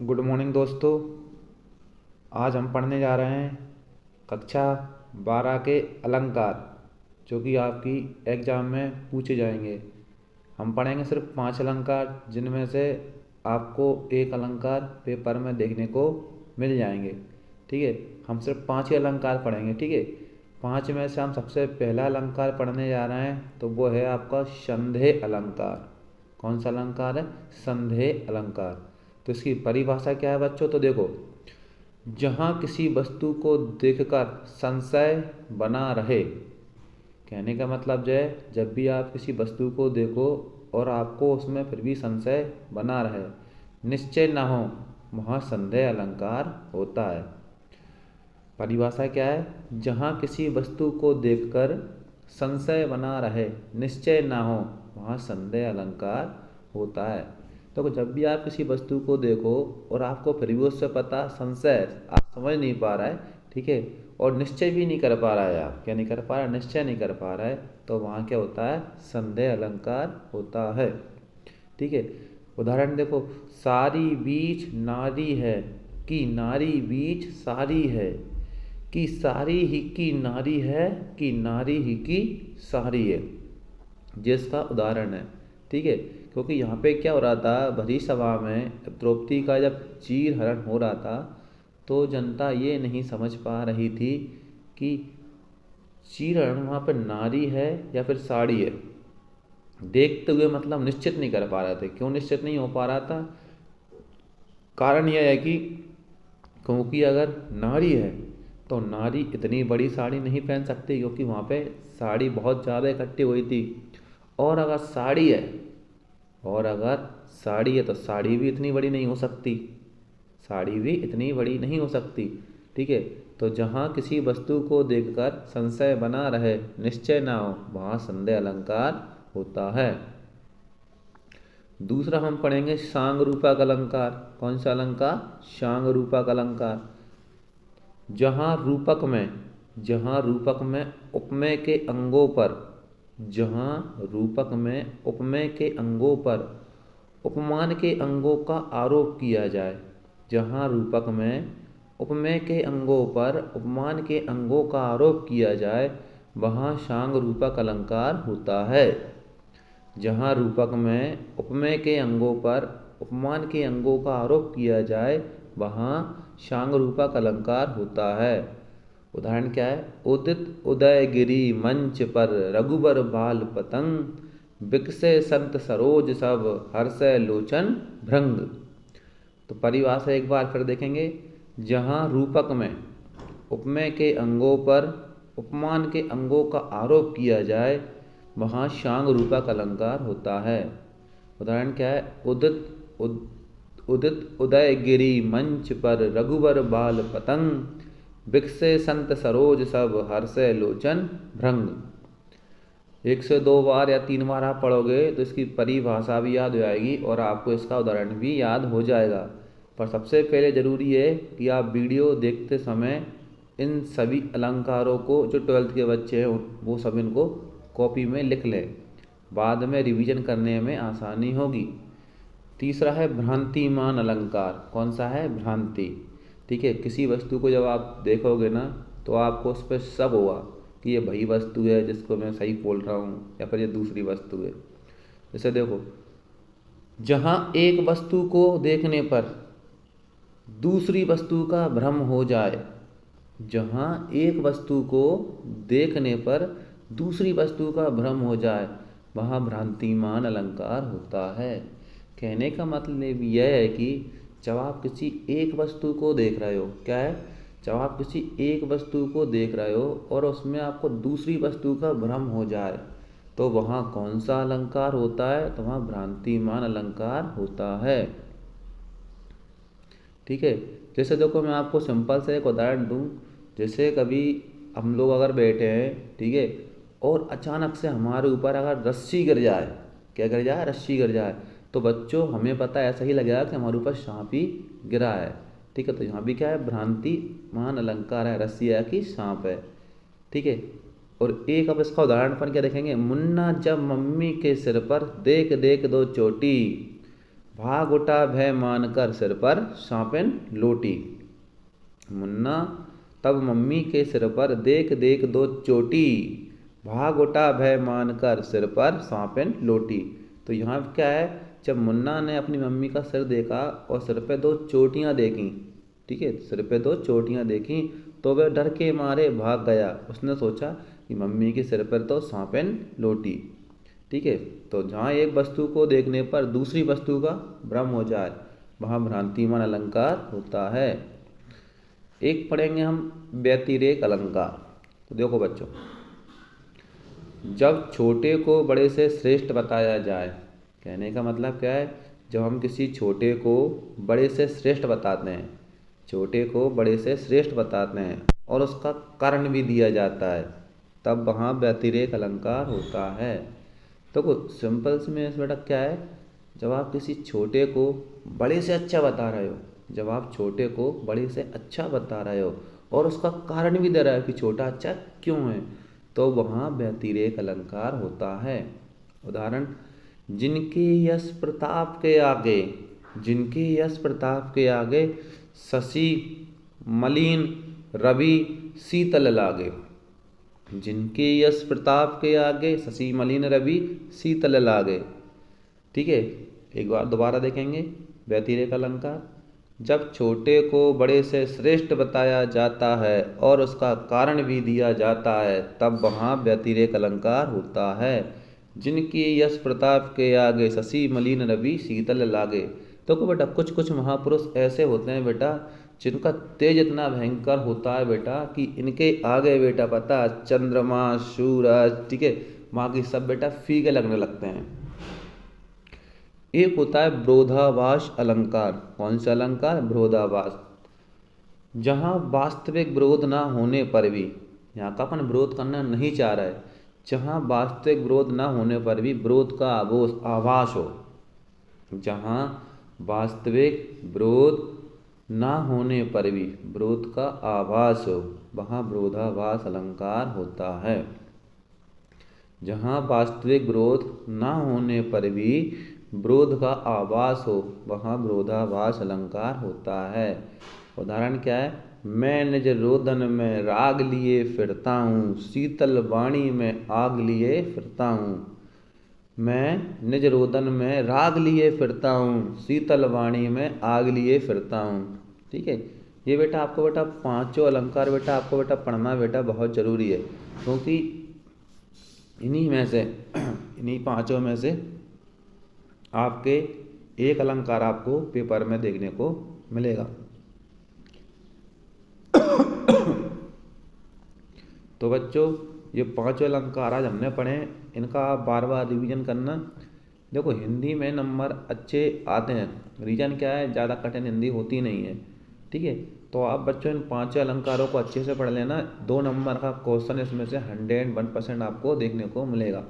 Good morning दोस्तों। आज हम पढ़ने जा रहे हैं कक्षा 12 के अलंकार, जो कि आपकी एग्ज़ाम में पूछे जाएंगे। हम पढ़ेंगे सिर्फ 5 अलंकार, जिनमें से आपको एक अलंकार पेपर में देखने को मिल जाएंगे। ठीक है, हम सिर्फ 5 ही अलंकार पढ़ेंगे। ठीक है, 5 में से हम सबसे पहला अलंकार पढ़ने जा रहे हैं, तो वो है आपका संदेह अलंकार। कौन सा अलंकार है? संदेह अलंकार। तो इसकी परिभाषा क्या है बच्चों? तो देखो, जहाँ किसी वस्तु को देखकर संशय बना रहे। कहने का मतलब जो है, जब भी आप किसी वस्तु को देखो और आपको उसमें फिर भी संशय बना रहे, निश्चय ना हो, वहाँ संदेह अलंकार होता है। परिभाषा क्या है? जहाँ किसी वस्तु को देखकर संशय बना रहे, निश्चय ना हो, वहाँ संदेह अलंकार होता है। तो जब भी आप किसी वस्तु को देखो और आपको फिर भी उससे पता संशय, आप समझ नहीं पा रहा है, ठीक है, और निश्चय भी नहीं कर पा रहा है, आप क्या नहीं कर पा रहा है? निश्चय नहीं कर पा रहा है, तो वहाँ क्या होता है? संदेह अलंकार होता है। ठीक है, उदाहरण देखो, सारी बीच नारी है, कि नारी बीच सारी है, कि सारी ही की नारी है, कि नारी ही की सारी है, जिसका उदाहरण है। ठीक है, क्योंकि यहाँ पे क्या हो रहा था, भरी सभा में द्रौपदी का जब चीर हरण हो रहा था, तो जनता ये नहीं समझ पा रही थी कि चीर हरण वहाँ पर नारी है या फिर साड़ी है। देखते हुए मतलब निश्चित नहीं कर पा रहे थे। क्यों निश्चित नहीं हो पा रहा था? कारण यह है कि क्योंकि अगर नारी है तो नारी इतनी बड़ी साड़ी नहीं पहन सकती, क्योंकि वहाँ पे साड़ी बहुत ज़्यादा इकट्ठी हुई थी। और अगर साड़ी है और अगर साड़ी है तो साड़ी भी इतनी बड़ी नहीं हो सकती, साड़ी भी इतनी बड़ी नहीं हो सकती। ठीक है, तो जहाँ किसी वस्तु को देखकर संशय बना रहे, निश्चय ना हो, वहाँ संदेह अलंकार होता है। दूसरा हम पढ़ेंगे शांग रूपक अलंकार। कौन सा अलंकार? शांग रूपक अलंकार। जहाँ रूपक में उपमेय के अंगों पर, जहाँ रूपक में उपमेय के अंगों पर उपमान के अंगों का आरोप किया जाए। जहाँ रूपक में उपमेय के अंगों पर उपमान के अंगों का आरोप किया जाए, वहाँ शांग रूपक अलंकार होता है। जहाँ रूपक में उपमेय के अंगों पर उपमान के अंगों का आरोप किया जाए, वहाँ शांग रूपक अलंकार होता है। उदाहरण क्या है? उदित उदयगिरि मंच पर रघुबर बाल पतंग, बिकसे संत सरोज सब हर्षै लोचन भृंग। तो परिभाषा एक बार फिर देखेंगे। जहाँ रूपक में उपमेय के अंगों पर उपमान के अंगों का आरोप किया जाए, वहाँ शांग रूपक अलंकार होता है। उदाहरण क्या है? उदित उदयगिरि मंच पर रघुबर बाल पतंग, बिकसे संत सरोज सब हर्षै लोचन भृंग। 1 से 2 बार या 3 बार आप पढ़ोगे तो इसकी परिभाषा भी याद हो जाएगी और आपको इसका उदाहरण भी याद हो जाएगा। पर सबसे पहले ज़रूरी है कि आप वीडियो देखते समय इन सभी अलंकारों को, जो 12th के बच्चे हैं वो सब इनको कॉपी में लिख लें, बाद में रिवीजन करने में आसानी होगी। तीसरा है भ्रांतिमान अलंकार। कौन सा है? भ्रांति। ठीक है, किसी वस्तु को जब आप देखोगे ना, तो आपको उस पर शक होगा कि ये वही वस्तु है जिसको मैं सही बोल रहा हूँ, या फिर ये दूसरी वस्तु है। जैसे देखो, जहाँ एक वस्तु को देखने पर दूसरी वस्तु का भ्रम हो जाए, जहाँ एक वस्तु को देखने पर दूसरी वस्तु का भ्रम हो जाए, वहाँ भ्रांतिमान अलंकार होता है। कहने का मतलब यह है कि जब आप किसी एक वस्तु को देख रहे हो, क्या है? जब आप किसी एक वस्तु को देख रहे हो और उसमें आपको दूसरी वस्तु का भ्रम हो जाए, तो वहाँ कौन सा अलंकार होता है? तो वहाँ भ्रांतिमान अलंकार होता है। ठीक है, जैसे देखो, मैं आपको सिंपल से एक उदाहरण दूँ। जैसे कभी हम लोग अगर बैठे हैं, ठीक है, और अचानक से हमारे ऊपर अगर रस्सी गिर जाए, क्या गिर जाए? रस्सी गिर जाए, तो बच्चों हमें पता ऐसा ही लगेगा कि हमारे ऊपर सांप ही गिरा है। ठीक है, तो यहाँ भी क्या है? भ्रांतिमान अलंकार है, रस्सी है कि सांप है। ठीक है, और एक अब इसका उदाहरण अपन क्या देखेंगे। मुन्ना जब मम्मी के सिर पर देख देख दो चोटी, भाग उठा भय मानकर सिर पर सौंपन लोटी। मुन्ना तब मम्मी के सिर पर देख देख दो चोटी। भाग उठा भय मानकर सिर पर सौंपन लोटी। तो यहाँ क्या है, जब मुन्ना ने अपनी मम्मी का सिर देखा और सिर पे दो चोटियाँ देखी, ठीक है, सिर पे दो चोटियाँ देखी, तो वह डर के मारे भाग गया। उसने सोचा कि मम्मी के सिर पर तो सौंपन लोटी, ठीक है। तो जहाँ एक वस्तु को देखने पर दूसरी वस्तु का भ्रम हो जाए, वहाँ भ्रांतिमान अलंकार होता है। एक पढ़ेंगे हम व्यतिरेक अलंकार। तो देखो बच्चों, जब छोटे को बड़े से श्रेष्ठ बताया जाए, कहने का मतलब क्या है, जब हम किसी छोटे को बड़े से श्रेष्ठ बताते हैं, छोटे को बड़े से श्रेष्ठ बताते हैं और उसका कारण भी दिया जाता है, तब वहाँ व्यतिरेक अलंकार होता है। तो सिंपल से में बेटा क्या है, जब आप किसी छोटे को बड़े से अच्छा बता रहे हो, जब आप छोटे को बड़े से अच्छा बता रहे हो और उसका कारण भी दे रहे हो कि छोटा अच्छा क्यों है, तो वहाँ व्यतिरेक अलंकार होता है। उदाहरण, जिनके यश प्रताप के आगे, जिनके यश प्रताप के आगे शशि मलिन रवि शीतल लागे। जिनके यश प्रताप के आगे शशि मलिन रवि शीतल लागे, ठीक है। एक बार दोबारा देखेंगे व्यतिरेक अलंकार। जब छोटे को बड़े से श्रेष्ठ बताया जाता है और उसका कारण भी दिया जाता है, तब वहाँ व्यतिरेक अलंकार होता है। जिनके यश प्रताप के आगे शशि मलिन रवि शीतल लागे। तो बेटा कुछ कुछ महापुरुष ऐसे होते हैं बेटा, जिनका तेज इतना भयंकर होता है बेटा कि इनके आगे बेटा पता चंद्रमा सूरज, ठीक है, बाकी सब बेटा फीके लगने लगते हैं। एक होता है विरोधाभास अलंकार। कौन सा अलंकार? विरोधाभास। जहाँ वास्तविक विरोध ना होने पर भी, यहाँ का अपन विरोध करना नहीं चाह रहा है, जहाँ वास्तविक विरोध ना होने पर भी विरोध का आभास हो, जहाँ वास्तविक विरोध ना होने पर भी विरोध का आभास हो, वहाँ विरोधाभास अलंकार होता है। जहाँ वास्तविक विरोध ना होने पर भी विरोध का आभास हो, वहाँ विरोधाभास अलंकार होता है। उदाहरण क्या है? मैं निज रोदन में राग लिए फिरता हूँ, शीतल वाणी में आग लिए फिरता हूँ। मैं निज रोदन में राग लिए फिरता हूँ, शीतल वाणी में आग लिए फिरता हूँ, ठीक है। ये बेटा आपको बेटा पांचों अलंकार बेटा आपको बेटा पढ़ना बेटा बहुत ज़रूरी है, क्योंकि इन्हीं में से इन्हीं पांचों में से आपके एक अलंकार आपको पेपर में देखने को मिलेगा। तो बच्चों, ये पांचों अलंकार आज हमने पढ़े, इनका आप बार बार रिवीजन करना। देखो हिंदी में नंबर अच्छे आते हैं, रीजन क्या है, ज़्यादा कठिन हिंदी होती नहीं है, ठीक है। तो आप बच्चों इन पांचों अलंकारों को अच्छे से पढ़ लेना। 2 नंबर का क्वेश्चन इसमें से 101% आपको देखने को मिलेगा।